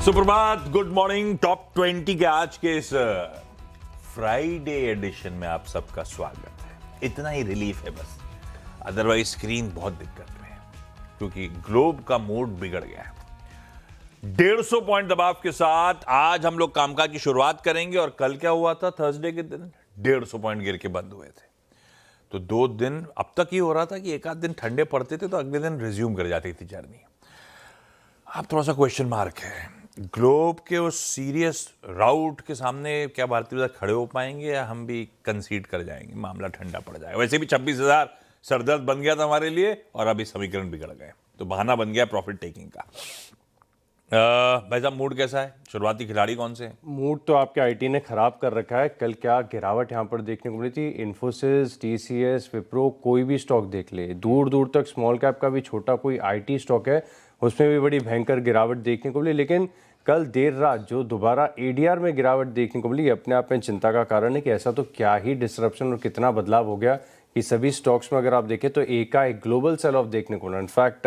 सुप्रभात, good morning. Top 20 के आज के इस फ्राइडे एडिशन में आप सबका स्वागत है। इतना ही रिलीफ है बस, अदरवाइज स्क्रीन बहुत दिक्कत में है क्योंकि ग्लोब का मूड बिगड़ गया है। 150 पॉइंट दबाव के साथ आज हम लोग कामकाज की शुरुआत करेंगे और कल क्या हुआ था? थर्सडे के दिन 150 पॉइंट गिर के बंद हुए थे। तो 2 दिन अब तक ये हो रहा था कि एक आध दिन ठंडे पड़ते थे तो अगले दिन रिज्यूम कर जाती थी जर्नी। अब थोड़ा सा क्वेश्चन मार्क है, ग्लोब के उस सीरियस राउट के सामने क्या भारतीय बाजार खड़े हो पाएंगे या हम भी कंसीड कर जाएंगे, मामला ठंडा पड़ जाएगा। वैसे भी 26,000 सरदर्द बन गया था हमारे लिए और अभी समीकरण बिगड़ गए तो बहाना बन गया प्रॉफिट टेकिंग का। भाई साहब, मूड कैसा है? शुरुआती खिलाड़ी कौन से हैं? मूड तो आपके आईटी ने खराब कर रखा है। कल क्या गिरावट यहाँ पर देखने को मिली थी। इन्फोसिस, टीसीएस, विप्रो, कोई भी स्टॉक देख ले, दूर दूर तक स्मॉल कैप का भी छोटा कोई आईटी स्टॉक है उसमें भी बड़ी भयंकर गिरावट देखने को मिली। लेकिन कल देर रात जो दोबारा एडीआर में गिरावट देखने को मिली, अपने आप में चिंता का कारण है कि ऐसा तो क्या ही डिसरप्शन और कितना बदलाव हो गया कि सभी स्टॉक्स में अगर आप देखें तो एकाएक ग्लोबल सेल ऑफ देखने को मिला। इनफैक्ट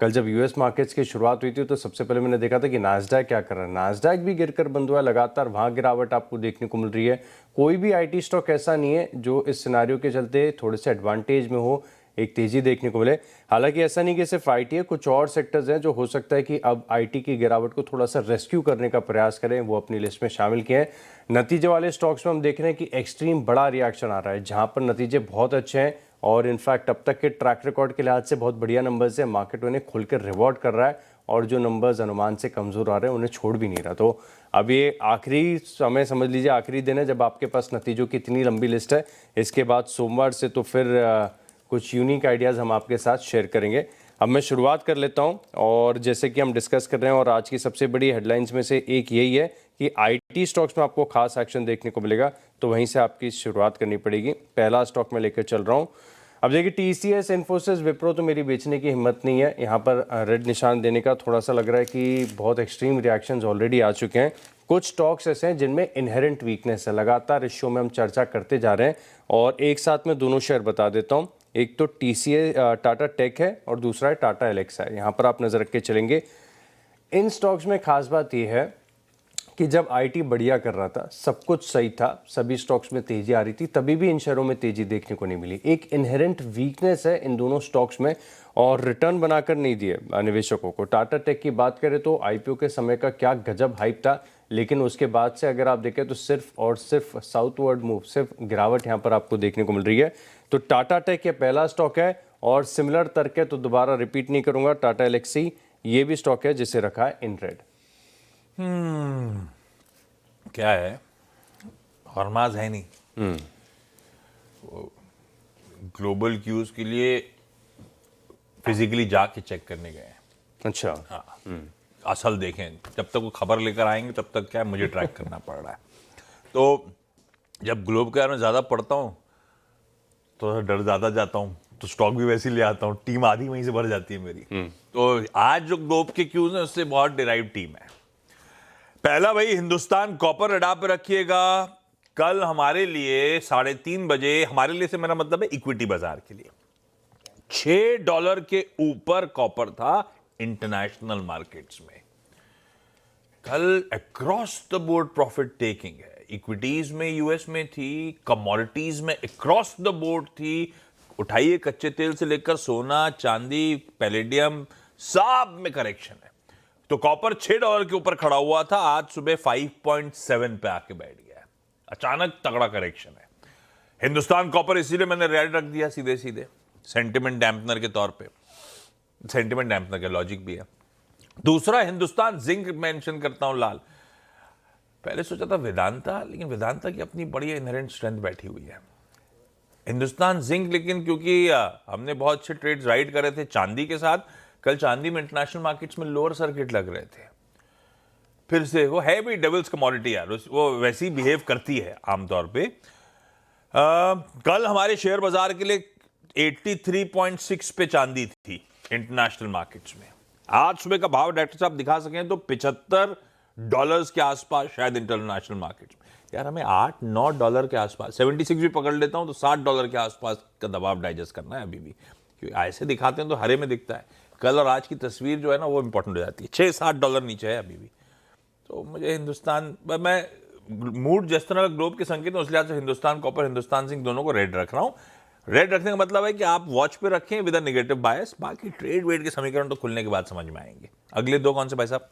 कल जब यूएस मार्केट्स की शुरुआत हुई थी तो सबसे पहले मैंने देखा था कि नास्डैक क्या कर रहा है। नास्डैक भी गिरकर बंद हुआ है, लगातार वहाँ गिरावट आपको देखने को मिल रही है। कोई भी आईटी स्टॉक ऐसा नहीं है जो इस सिनारियो के चलते थोड़े से एडवांटेज में हो, एक तेजी देखने को मिले। हालांकि ऐसा नहीं कि सिर्फ आईटी है, कुछ और सेक्टर्स हैं जो हो सकता है कि अब आईटी की गिरावट को थोड़ा सा रेस्क्यू करने का प्रयास करें, वो अपनी लिस्ट में शामिल किए हैं। नतीजे वाले स्टॉक्स में हम देख रहे हैं कि एक्सट्रीम बड़ा रिएक्शन आ रहा है, जहां पर नतीजे बहुत अच्छे हैं और इनफैक्ट अब तक के ट्रैक रिकॉर्ड के लिहाज से बहुत बढ़िया नंबर्स है। मार्केट उन्हें खुलकर रिवॉर्ड कर रहा है और जो नंबर्स अनुमान से कमजोर आ रहे हैं उन्हें छोड़ भी नहीं रहा। तो अब ये आखिरी समय समझ लीजिए, आखिरी दिन है जब आपके पास नतीजों की इतनी लंबी लिस्ट है। इसके बाद सोमवार से तो फिर कुछ यूनिक आइडियाज़ हम आपके साथ शेयर करेंगे। अब मैं शुरुआत कर लेता हूं और जैसे कि हम डिस्कस कर रहे हैं और आज की सबसे बड़ी हेडलाइंस में से एक यही है कि आईटी स्टॉक्स में आपको खास एक्शन देखने को मिलेगा, तो वहीं से आपकी शुरुआत करनी पड़ेगी। पहला स्टॉक मैं लेकर चल रहा हूं। अब देखिए, टीसीएस, इन्फोसिस, विप्रो तो मेरी बेचने की हिम्मत नहीं है। यहाँ पर रेड निशान देने का थोड़ा सा लग रहा है कि बहुत एक्सट्रीम रिएक्शंस ऑलरेडी आ चुके हैं। कुछ स्टॉक्स ऐसे हैं जिनमें इनहेरेंट वीकनेस है, लगातार इस शो में हम चर्चा करते जा रहे हैं और एक साथ में दोनों शेयर बता देता हूँ। एक तो टीसीएस टाटा टेक है और दूसरा है टाटा एलेक्सा है। यहाँ पर आप नज़र रख के चलेंगे। इन स्टॉक्स में खास बात यह है कि जब आईटी बढ़िया कर रहा था, सब कुछ सही था, सभी स्टॉक्स में तेजी आ रही थी, तभी भी इन शेयरों में तेजी देखने को नहीं मिली। एक इनहेरेंट वीकनेस है इन दोनों स्टॉक्स में और रिटर्न बनाकर नहीं दिए निवेशकों को। टाटा टेक की बात करें तो आईपीओ के समय का क्या गजब हाइप था, लेकिन उसके बाद से अगर आप देखें तो सिर्फ और सिर्फ साउथवर्ड मूव, सिर्फ गिरावट यहाँ पर आपको देखने को मिल रही है। तो टाटा टेक ये पहला स्टॉक है और सिमिलर तर्क है तो दोबारा रिपीट नहीं करूंगा। टाटा एलेक्सी ये भी स्टॉक है जिसे रखा है इन रेड। क्या है, हॉर्माज है नहीं। ग्लोबल क्यूज के लिए फिजिकली जाके चेक करने गए हैं। अच्छा, हाँ, असल देखें, जब तक वो खबर लेकर आएंगे तब तक क्या है, मुझे ट्रैक करना पड़ रहा है। तो जब ग्लोब के बारे में ज़्यादा पढ़ता हूँ तो डर ज़्यादा जाता हूँ, तो स्टॉक भी वैसे ही ले आता हूँ, टीम आधी वहीं से भर जाती है मेरी। तो आज जो ग्लोब के क्यूज हैं उससे बहुत डिराइव टीम है। पहला भाई, हिंदुस्तान कॉपर रडार पे रखिएगा। कल हमारे लिए 3:30 बजे, हमारे लिए से मेरा मतलब है इक्विटी बाजार के लिए, $6 के ऊपर कॉपर था इंटरनेशनल मार्केट्स में। कल across the board profit taking है। इक्विटीज में यूएस में थी, कमोडिटीज में अक्रॉस द बोर्ड थी। उठाइए, कच्चे तेल से लेकर सोना, चांदी, पैलेडियम, सब में करेक्शन है। तो कॉपर $6 के ऊपर खड़ा हुआ था, आज सुबह 5.7 पे आके बैठ गया है। अचानक तगड़ा करेक्शन है। हिंदुस्तान कॉपर इसीलिए मैंने रेड रख दिया सीधे सीधे, सेंटिमेंट डैम्पनर के तौर पे। सेंटिमेंट डैम्पनर का लॉजिक भी है। दूसरा, हिंदुस्तान जिंक मेंशन करता हूं लाल। पहले सोचा था वेदांता, लेकिन वेदांता की अपनी बड़ी इनहेरेंट स्ट्रेंथ बैठी हुई है। हिंदुस्तान जिंक, लेकिन क्योंकि हमने बहुत अच्छे ट्रेड्स राइड करे थे चांदी के साथ, कल चांदी में इंटरनेशनल मार्केट्स में लोअर सर्किट लग रहे थे। फिर से वो है भी डेविल्स कमोडिटी यार, वो वैसी बिहेव करती है आमतौर पे। कल हमारे शेयर बाजार के लिए 83.6 पे चांदी थी इंटरनेशनल मार्केट्स में। आज सुबह का भाव डॉक्टर साहब दिखा सकें तो $75 के आसपास शायद इंटरनेशनल मार्केट्स में। यार हमें $8-9 के आसपास, 76 भी पकड़ लेता हूं तो $60 के आसपास का दबाव डाइजेस्ट करना है अभी भी, क्योंकि ऐसे दिखाते हैं तो हरे में दिखता है। कल और आज की तस्वीर जो है ना वो इंपॉर्टेंट हो जाती है। $6-7 नीचे है अभी भी। तो मुझे हिंदुस्तान, मैं मूड जिस तरह ग्लोब के संकेत हैं उस लिहाज से हिंदुस्तान कॉपर, हिंदुस्तान जिंक दोनों को रेड रख रहा हूँ। रेड रखने का मतलब है कि आप वॉच पे रखें विद अ नेगेटिव बायस, बाकी ट्रेड वेड के समीकरण तो खुलने के बाद समझ में आएंगे। अगले दो कौन से भाई साहब?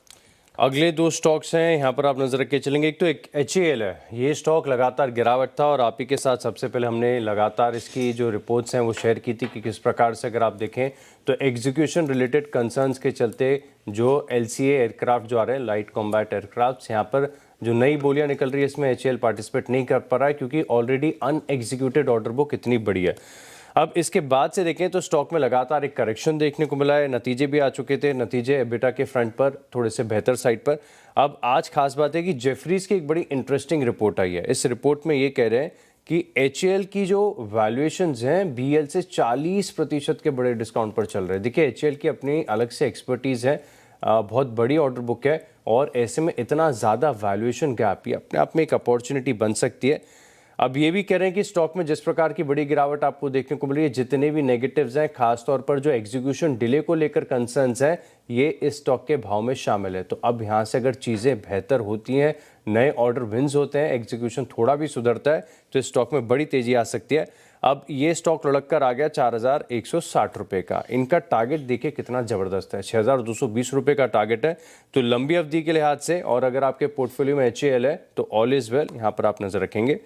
अगले दो स्टॉक्स हैं यहाँ पर आप नजर रख के चलेंगे। एक तो एक HAL है, ये स्टॉक लगातार गिरावट था और आप ही के साथ सबसे पहले हमने लगातार इसकी जो रिपोर्ट्स हैं वो शेयर की थी कि किस प्रकार से अगर आप देखें तो एग्जीक्यूशन रिलेटेड कंसर्न्स के चलते जो LCA एयरक्राफ्ट जो आ रहे हैं, लाइट कॉम्बैट एयरक्राफ्ट, यहाँ पर जो नई बोलियां निकल रही है इसमें HAL पार्टिसिपेट नहीं कर पा रहा है क्योंकि ऑलरेडी अनएग्जीक्यूटेड ऑर्डर बुक इतनी बड़ी है। अब इसके बाद से देखें तो स्टॉक में लगातार एक करेक्शन देखने को मिला है, नतीजे भी आ चुके थे, नतीजे एबिटा के फ्रंट पर थोड़े से बेहतर साइड पर। अब आज खास बात है कि जेफरीज की एक बड़ी इंटरेस्टिंग रिपोर्ट आई है। इस रिपोर्ट में ये कह रहे हैं कि HAL की जो वैल्यूएशंस हैं BL से 40% के बड़े डिस्काउंट पर चल रहे हैं। देखिए HAL की अपनी अलग से एक्सपर्टीज़ है, बहुत बड़ी ऑर्डर बुक है और ऐसे में इतना ज़्यादा वैल्यूएशन गैप ये अपने आप में एक अपॉर्चुनिटी बन सकती है। अब ये भी कह रहे हैं कि स्टॉक में जिस प्रकार की बड़ी गिरावट आपको देखने को मिल रही है, जितने भी नेगेटिव्स हैं, खासतौर पर जो एग्जीक्यूशन डिले को लेकर कंसर्न्स हैं, ये इस स्टॉक के भाव में शामिल है। तो अब यहाँ से अगर चीज़ें बेहतर होती हैं, नए ऑर्डर विन्स होते हैं, एग्जीक्यूशन थोड़ा भी सुधरता है तो इस स्टॉक में बड़ी तेजी आ सकती है। अब ये स्टॉक लुढ़क कर आ गया 4,160 रुपये का। इनका टारगेट देखिए कितना ज़बरदस्त है, 6,220 रुपये का टारगेट है। तो लंबी अवधि के लिहाज से और अगर आपके पोर्टफोलियो में HAL है तो ऑल इज़ वेल, यहाँ पर आप नज़र रखेंगे।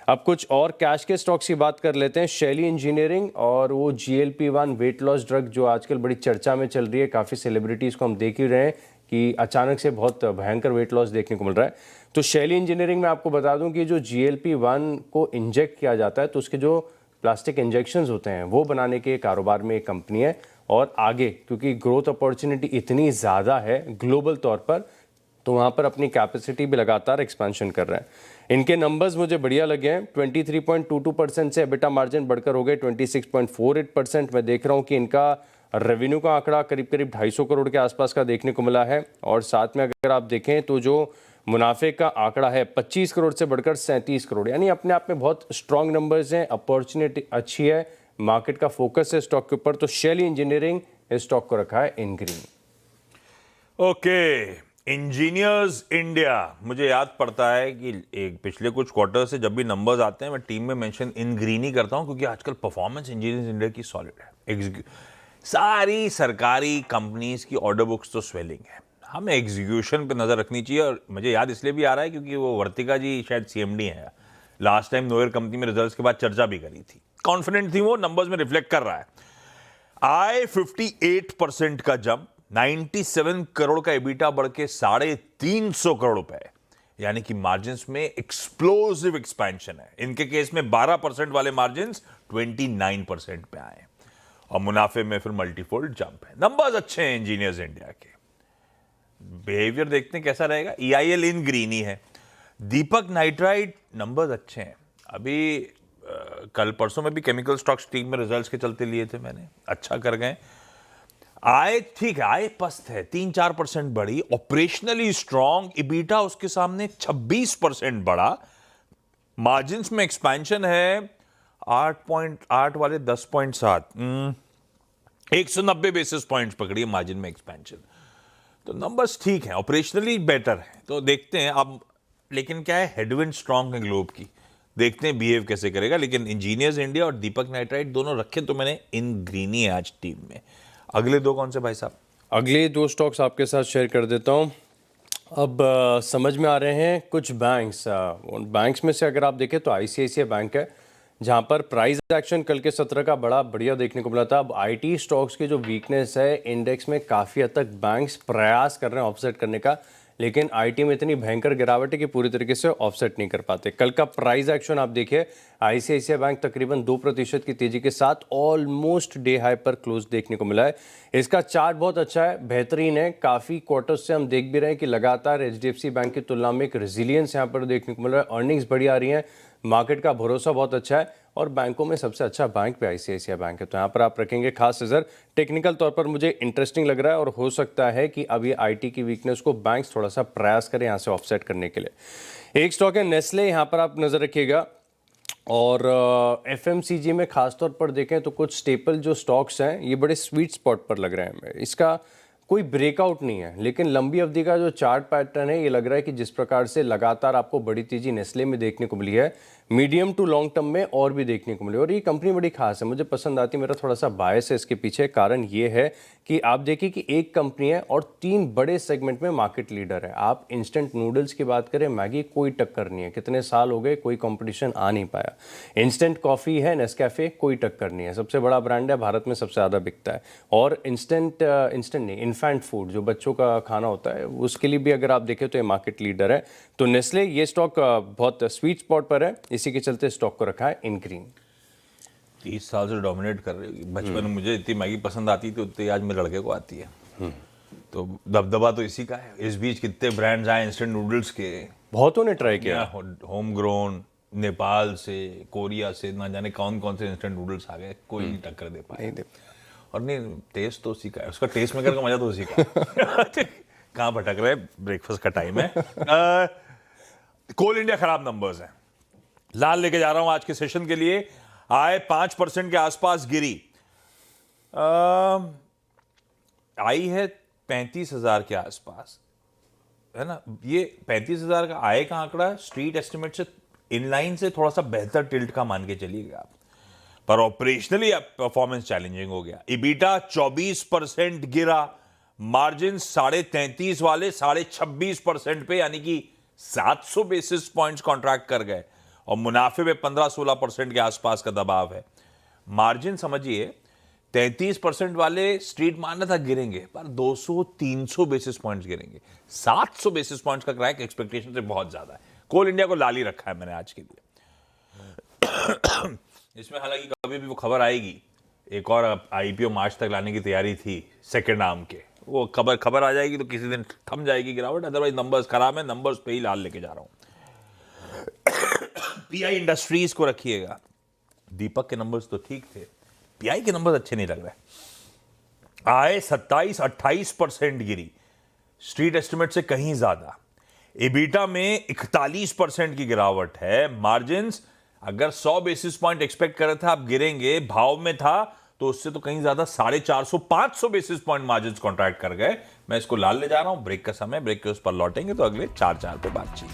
अब कुछ और कैश के स्टॉक्स की बात कर लेते हैं। शैली इंजीनियरिंग और वो GLP-1 वेट लॉस ड्रग जो आजकल बड़ी चर्चा में चल रही है, काफ़ी सेलिब्रिटीज़ को हम देख ही रहे हैं कि अचानक से बहुत भयंकर वेट लॉस देखने को मिल रहा है। तो शैली इंजीनियरिंग में आपको बता दूं कि जो GLP-1 को इंजेक्ट किया जाता है तो उसके जो प्लास्टिक इंजेक्शंस होते हैं वो बनाने के कारोबार में एक कंपनी है और आगे क्योंकि ग्रोथ अपॉर्चुनिटी इतनी ज़्यादा है ग्लोबल तौर पर तो वहाँ पर अपनी कैपेसिटी भी लगातार एक्सपेंशन कर रहे हैं। इनके नंबर्स मुझे बढ़िया लगे हैं। 23.22% से एबिटा मार्जिन बढ़कर हो गए 26.48%। मैं देख रहा हूँ कि इनका रेवेन्यू का आंकड़ा करीब करीब 250 करोड़ के आसपास का देखने को मिला है और साथ में अगर आप देखें तो जो मुनाफे का आंकड़ा है 25 करोड़ से बढ़कर 37 करोड़, यानी अपने आप में बहुत स्ट्रॉन्ग नंबर्स हैं। अपॉर्चुनिटी अच्छी है, मार्केट का फोकस है स्टॉक के ऊपर। तो शैली इंजीनियरिंग इस स्टॉक को रखा है इन ग्रीन। ओके, इंजीनियर्स इंडिया, मुझे याद पड़ता है कि एक पिछले कुछ क्वार्टर से जब भी नंबर्स आते हैं मैं टीम में मेंशन इन ग्रीन ही करता हूं क्योंकि आजकल परफॉर्मेंस इंजीनियर्स इंडिया की सॉलिड है। सारी सरकारी कंपनीज की ऑर्डर बुक्स तो स्वेलिंग है, हमें एग्जीक्यूशन पे नजर रखनी चाहिए। और मुझे याद इसलिए भी आ रहा है क्योंकि वो वर्तिका जी शायद CMD है, लास्ट टाइम नोएर कंपनी में रिजल्ट्स के बाद चर्चा भी करी थी, कॉन्फिडेंट थी, वो नंबर्स में रिफ्लेक्ट कर रहा है। आय 58% का जंप, 97 करोड़ का एबिटा बढ़ के 350 करोड़ रुपए, यानी कि मार्जिन्स में एक्सप्लोसिव एक्सपेंशन है। इनके केस में 12% वाले मार्जिन्स 29% पे आए और मुनाफे में फिर मल्टीफोल्ड जंप है। नंबर्स अच्छे हैं इंजीनियर्स इंडिया के, बिहेवियर देखते हैं कैसा रहेगा। EIL इन ग्रीन ही है। दीपक नाइट्राइट नंबर्स अच्छे हैं। अभी कल परसों में भी केमिकल स्टॉक्स टीम में रिजल्ट्स के चलते लिए थे मैंने, अच्छा कर गए। आय ठीक है, आय पस्त है, 3-4% बढ़ी, ऑपरेशनली स्ट्रॉन्ग, इबीटा उसके सामने 26% बढ़ा, मार्जिन्स में एक्सपेंशन है 8.8 वाले 10.7, 190 बेसिस पॉइंट्स पकड़ी है मार्जिन में एक्सपेंशन। तो नंबर्स ठीक हैं, ऑपरेशनली बेटर है। तो देखते हैं अब, लेकिन क्या है, हेडविंड स्ट्रॉन्ग है ग्लोब की, देखते हैं बिहेव कैसे करेगा। लेकिन इंजीनियर्स इंडिया और दीपक नाइट्राइट दोनों रखे तो मैंने इन ग्रीन ही है आज टीम में। अगले दो कौन से भाई साहब? अगले दो स्टॉक्स आपके साथ शेयर कर देता हूँ। अब समझ में आ रहे हैं कुछ बैंक्स, उन बैंक्स में से अगर आप देखें तो ICICI बैंक है जहां पर प्राइस एक्शन कल के सत्र का बड़ा बढ़िया देखने को मिला था। अब IT स्टॉक्स की जो वीकनेस है इंडेक्स में काफ़ी हद तक बैंक्स प्रयास कर रहे हैं ऑफसेट करने का, लेकिन IT में इतनी भयंकर गिरावट है कि पूरी तरीके से ऑफसेट नहीं कर पाते। कल का प्राइस एक्शन आप देखिए, ICICI बैंक तकरीबन 2% की तेजी के साथ ऑलमोस्ट डे हाई पर क्लोज देखने को मिला है। इसका चार्ट बहुत अच्छा है, बेहतरीन है। काफ़ी क्वार्टर्स से हम देख भी रहे हैं कि लगातार HDFC बैंक की तुलना में एक रेजिलियंस यहाँ पर देखने को मिल रहा है, अर्निंग्स बढ़ी आ रही हैं, मार्केट का भरोसा बहुत अच्छा है और बैंकों में सबसे अच्छा बैंक भी ICICI बैंक है। तो यहाँ पर आप रखेंगे खास नज़र। टेक्निकल तौर पर मुझे इंटरेस्टिंग लग रहा है और हो सकता है कि अब ये IT की वीकनेस को बैंक्स थोड़ा सा प्रयास करें यहाँ से ऑफसेट करने के लिए। एक स्टॉक है नेस्ले, यहाँ पर आप नज़र रखिएगा। और FMCG में खासतौर पर देखें तो कुछ स्टेपल जो स्टॉक्स हैं ये बड़े स्वीट स्पॉट पर लग रहे हैं। इसका कोई ब्रेकआउट नहीं है, लेकिन लंबी अवधि का जो चार्ट पैटर्न है ये लग रहा है कि जिस प्रकार से लगातार आपको बड़ी तेजी नेस्ले में देखने को मिली है, मीडियम टू लॉन्ग टर्म में और भी देखने को मिली। और ये कंपनी बड़ी खास है, मुझे पसंद आती है, मेरा थोड़ा सा बायस है इसके पीछे। कारण ये है कि आप देखिए कि एक कंपनी है और 3 बड़े सेगमेंट में मार्केट लीडर है। आप इंस्टेंट नूडल्स की बात करें, मैगी, कोई टक्कर नहीं है, कितने साल हो गए कोई कंपटीशन आ नहीं पाया। इंस्टेंट कॉफ़ी है नेस्कैफे, कोई टक्कर नहीं है, सबसे बड़ा ब्रांड है, भारत में सबसे ज़्यादा बिकता है। और इंस्टेंट नहीं, इन्फेंट फूड जो बच्चों का खाना होता है उसके लिए भी अगर आप देखें तो ये मार्केट लीडर है। तो नेस्ले ये स्टॉक बहुत स्वीट स्पॉट पर है, इसी के चलते स्टॉक को रखा है इन ग्रीन। 30 साल से डोमिनेट कर रही होगी। बचपन में मुझे इतनी मैगी पसंद आती थी उतनी आज मेरे लड़के को आती है। तो दबदबा तो इसी का है। इस बीच कितने ब्रांड्स आए इंस्टेंट नूडल्स के, बहुतों ने ट्राई किया। होम ग्रोन, नेपाल से, कोरिया से, ना जाने कौन कौन से इंस्टेंट नूडल्स आ गए, कोई नहीं टक्कर दे पाया। नहीं दे और नहीं, टेस्ट तो उसी का है, उसका टेस्ट मेकर का मजा तो उसी का है। कहाँ भटक रहे, ब्रेकफास्ट का टाइम है। कोल इंडिया खराब नंबर्स हैं, लाल लेके जा रहा हूं आज के सेशन के लिए। आय 5% के आसपास गिरी, आई है 35,000 के आसपास, है ना। ये 35,000 का आय का आंकड़ा स्ट्रीट एस्टिमेट से इनलाइन से थोड़ा सा बेहतर टिल्ट का मान के चलिएगा आप, पर ऑपरेशनली परफॉर्मेंस चैलेंजिंग हो गया। इबीटा 24% गिरा, मार्जिन 33.5 वाले 26.5% पे, यानी कि 700 बेसिस पॉइंट्स कॉन्ट्रैक्ट कर गए। और मुनाफे में 15-16% के आसपास का दबाव है। मार्जिन समझिए 33% वाले स्ट्रीट मान रहा था गिरेंगे, पर 200-300 बेसिस पॉइंट्स गिरेंगे। 700 बेसिस पॉइंट्स का क्रैक एक्सपेक्टेशन से बहुत ज्यादा है। कोल इंडिया को लाली रखा है मैंने आज के लिए। इसमें हालांकि कभी भी वो खबर आएगी, एक और आईपीओ मार्च तक लाने की तैयारी थी सेकंड आर्म के, वो खबर आ जाएगी तो किसी दिन थम जाएगी गिरावट। अदरवाइज नंबर्स खराब है, नंबर्स पे ही लाल लेके जा रहा हूं। पीआई इंडस्ट्रीज को रखिएगा, दीपक के नंबर्स तो ठीक थे, पीआई के नंबर्स अच्छे नहीं लग रहे। आय 27-28% गिरी, स्ट्रीट एस्टिमेट से कहीं ज्यादा। इबीटा में 41% की गिरावट है। मार्जिन्स अगर 100 बेसिस पॉइंट एक्सपेक्ट कर रहे थे आप गिरेंगे, भाव में था तो उससे तो कहीं ज्यादा 450-500 बेसिस पॉइंट मार्जिन्स कॉन्ट्रैक्ट कर गए। मैं इसको लाल ले जा रहा हूं। ब्रेक का समय, ब्रेक के उस पर लौटेंगे तो अगले 4 पे बातचीत।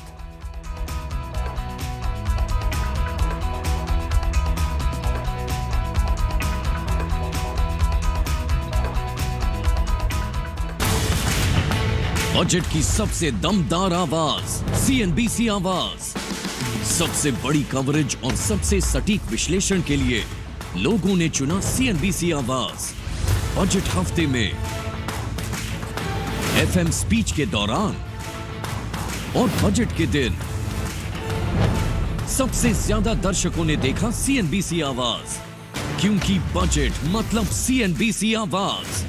बजट की सबसे दमदार आवाज, सीएनबीसी आवाज। सबसे बड़ी कवरेज और सबसे सटीक विश्लेषण के लिए लोगों ने चुना सीएनबीसी आवाज। बजट हफ्ते में एफएम स्पीच के दौरान और बजट के दिन सबसे ज्यादा दर्शकों ने देखा सीएनबीसी आवाज, क्योंकि बजट मतलब सीएनबीसी आवाज।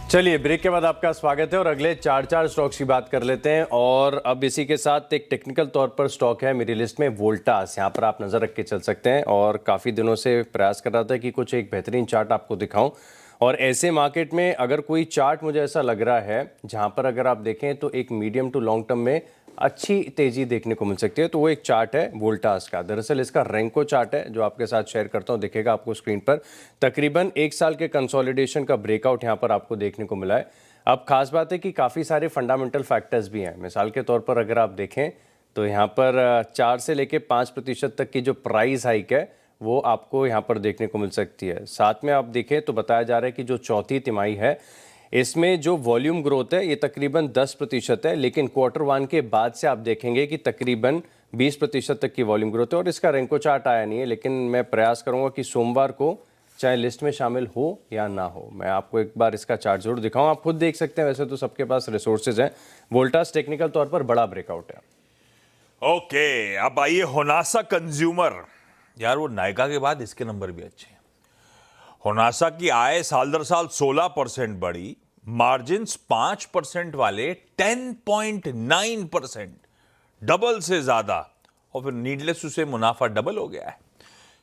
चलिए, ब्रेक के बाद आपका स्वागत है और अगले 4 स्टॉक्स की बात कर लेते हैं। और अब इसी के साथ एक टेक्निकल तौर पर स्टॉक है मेरी लिस्ट में, वोल्टास। यहाँ पर आप नज़र रख के चल सकते हैं और काफ़ी दिनों से प्रयास कर रहा था कि कुछ एक बेहतरीन चार्ट आपको दिखाऊं। और ऐसे मार्केट में अगर कोई चार्ट मुझे ऐसा लग रहा है जहाँ पर अगर आप देखें तो एक मीडियम टू लॉन्ग टर्म में अच्छी तेजी देखने को मिल सकती है, तो वो एक चार्ट है वोल्टास का। दरअसल इसका रैंको चार्ट है जो आपके साथ शेयर करता हूँ, दिखेगा आपको स्क्रीन पर। तकरीबन 1 साल के कंसोलिडेशन का ब्रेकआउट यहाँ पर आपको देखने को मिला है। अब खास बात है कि काफ़ी सारे फंडामेंटल फैक्टर्स भी हैं। मिसाल के तौर पर अगर आप देखें तो यहाँ पर 4 से लेकर 5% तक की जो प्राइस हाइक है वो आपको यहाँ पर देखने को मिल सकती है। साथ में आप देखें तो बताया जा रहा है कि जो चौथी तिमाही है इसमें जो वॉल्यूम ग्रोथ है ये तकरीबन 10% है, लेकिन Q1 के बाद से आप देखेंगे कि तकरीबन 20% तक की वॉल्यूम ग्रोथ है। और इसका रैंको चार्ट आया नहीं है, लेकिन मैं प्रयास करूंगा कि सोमवार को चाहे लिस्ट में शामिल हो या ना हो, मैं आपको एक बार इसका चार्ट जरूर दिखाऊं। आप खुद देख सकते हैं, वैसे तो सबके पास रिसोर्सेज हैं। वोल्टास टेक्निकल तौर पर बड़ा ब्रेकआउट है। ओके, अब आइए होनासा कंज्यूमर। यार वो नायका के बाद इसके नंबर भी अच्छे हैं। होनासा की आय साल दर साल 16% बढ़ी, मार्जिन्स 5% वाले 10.9%, डबल से ज्यादा। और फिर नीडलेस टू से मुनाफा डबल हो गया है।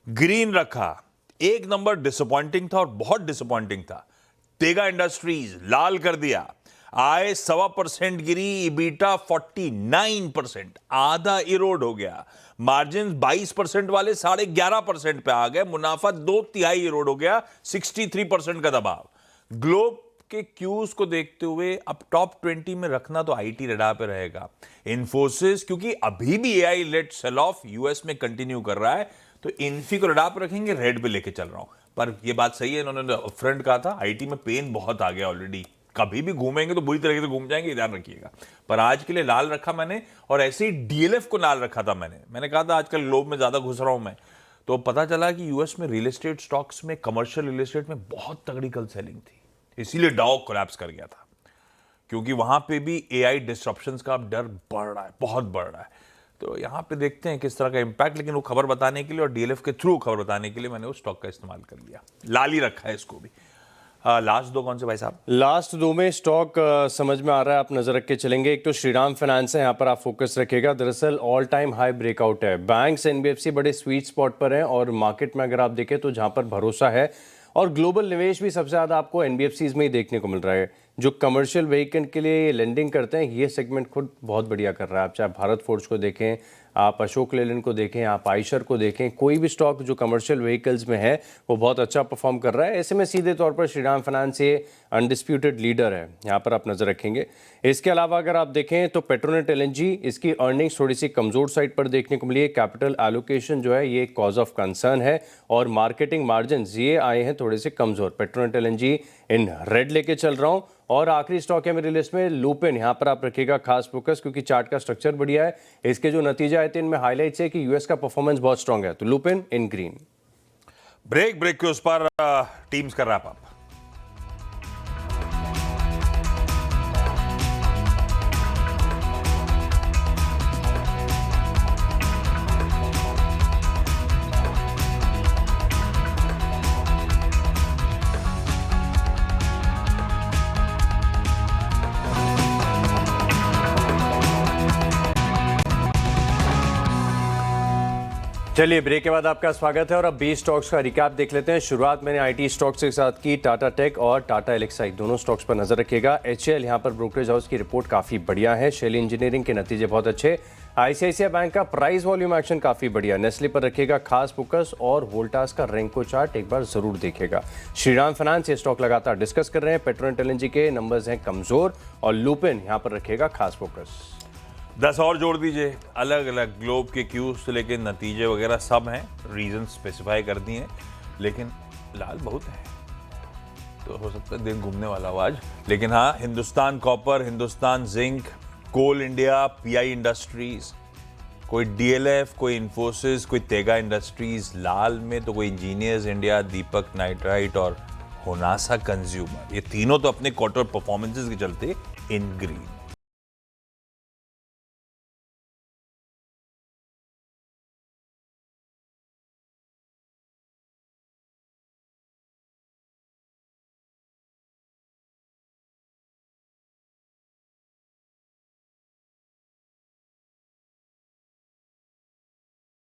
ग्रीन रखा। एक नंबर डिसअपॉइंटिंग था और बहुत डिसअपॉइंटिंग था, तेगा इंडस्ट्रीज लाल कर दिया। आय 1.25% गिरी, इबीटा 49%, आधा इरोड हो गया। मार्जिन 22% वाले 11.5% पे आ गए। मुनाफा 2/3 इरोड हो गया, 63% का दबाव। ग्लोब के क्यूज को देखते हुए अब टॉप 20 में रखना तो आईटी रडार पे रहेगा। इन्फोसिस, क्योंकि अभी भी AI led sell off US में कंटिन्यू कर रहा है, तो इन्फी को रडार पे रखेंगे, रेड पे लेके चल रहा हूं। पर यह बात सही है, इन्होंने फ्रंट कहा था आईटी में पेन बहुत आ गया ऑलरेडी, कभी भी घूमेंगे तो बुरी तरीके से घूम जाएंगे, ध्यान रखिएगा। पर आज के लिए लाल रखा मैंने, और ऐसे ही डीएलएफ को लाल रखा था मैंने कहा था आजकल ग्लोब में ज्यादा घुस रहा हूं मैं, तो पता चला कि यूएस में रियल एस्टेट स्टॉक्स में, कमर्शियल रियल एस्टेट में बहुत तगड़ी कल सेलिंग थी, इसीलिए डाउ कोलैप्स कर गया था, क्योंकि वहां पे भी एआई डिस्ट्रप्शंस का अब डर बढ़ रहा है, बहुत बढ़ रहा है। तो यहां पे देखते हैं किस तरह का इंपैक्ट, लेकिन वो खबर बताने के लिए और डीएलएफ के थ्रू खबर बताने के लिए मैंने उस स्टॉक का इस्तेमाल कर लिया। लाल ही रखा है इसको भी। लास्ट दो कौन से भाई साहब? लास्ट दो में स्टॉक समझ में आ रहा है, आप नजर रख के चलेंगे। एक तो श्रीराम फाइनेंस है, यहाँ पर आप फोकस रखिएगा। दरअसल ऑल टाइम हाई ब्रेकआउट है। बैंक्स, एनबीएफसी बड़े स्वीट स्पॉट पर हैं, और मार्केट में अगर आप देखें तो जहाँ पर भरोसा है, और ग्लोबल निवेश भी सबसे ज़्यादा आपको एनबीएफसीज में ही देखने को मिल रहा है। जो कमर्शियल व्हीकल के लिए लेंडिंग करते हैं, ये सेगमेंट खुद बहुत बढ़िया कर रहा है। आप चाहे भारत फोर्ज को देखें, आप अशोक लेलैंड को देखें, आप आयशर को देखें, कोई भी स्टॉक जो कमर्शियल व्हीकल्स में है वो बहुत अच्छा परफॉर्म कर रहा है। ऐसे में सीधे तौर पर श्रीराम फाइनेंस ये अनडिस्प्यूटेड लीडर है, यहाँ पर आप नजर रखेंगे। इसके अलावा अगर आप देखें तो पेट्रोनेट एलएनजी, इसकी अर्निंग्स थोड़ी सी कमजोर साइड पर देखने को मिली है। कैपिटल एलोकेशन जो है ये कॉज ऑफ कंसर्न है, और मार्केटिंग मार्जिन ये आए हैं थोड़े से कमजोर। पेट्रोनेट एलएनजी इन रेड लेके चल रहा हूं। और आखिरी स्टॉक है मेरी लिस्ट में लुपिन, यहाँ पर आप रखिएगा खास फोकस, क्योंकि चार्ट का स्ट्रक्चर बढ़िया है। इसके जो नतीजे आए थे इनमें हाईलाइट्स है कि यूएस का परफॉर्मेंस बहुत स्ट्रांग है, तो लुपिन इन ग्रीन। ब्रेक के उस पर टीम्स का रैप अप। चलिए, ब्रेक के बाद आपका स्वागत है, और अब 20 स्टॉक्स का रिकैप देख लेते हैं। शुरुआत मैंने आईटी स्टॉक्स के साथ की, टाटा टेक और टाटा एलेक्साई, दोनों स्टॉक्स पर नजर रखिएगा। एचएएल, यहाँ पर ब्रोकरेज हाउस की रिपोर्ट काफी बढ़िया है। शेली इंजीनियरिंग के नतीजे बहुत अच्छे। आईसीआईसीआई बैंक का प्राइस वॉल्यूम एक्शन काफी बढ़िया। नेस्ले पर रखिएगा खास फोकस, और वोल्टास का रेंको चार्ट एक बार जरूर देखिएगा। श्रीराम फाइनेंस ये स्टॉक लगातार डिस्कस कर रहे हैं। पेट्रोनेट एलएनजी के नंबर्स हैं कमजोर, और लुपिन यहाँ पर रखिएगा खास फोकस। 10 और जोड़ दीजिए, अलग अलग ग्लोब के क्यूज से लेके नतीजे वगैरह सब हैं, रीजन स्पेसिफाई कर दिए हैं, लेकिन लाल बहुत है, तो हो सकता है दिन घूमने वाला हो आज। लेकिन हाँ, हिंदुस्तान कॉपर, हिंदुस्तान जिंक, कोल इंडिया, पीआई इंडस्ट्रीज, कोई डीएलएफ, कोई इन्फोसिस, कोई तेगा इंडस्ट्रीज लाल में, तो कोई इंजीनियर्स इंडिया, दीपक नाइट्राइट और होनासा कंज्यूमर, ये तीनों तो अपने क्वार्टर परफॉर्मेंसेस के चलते इन ग्रीन।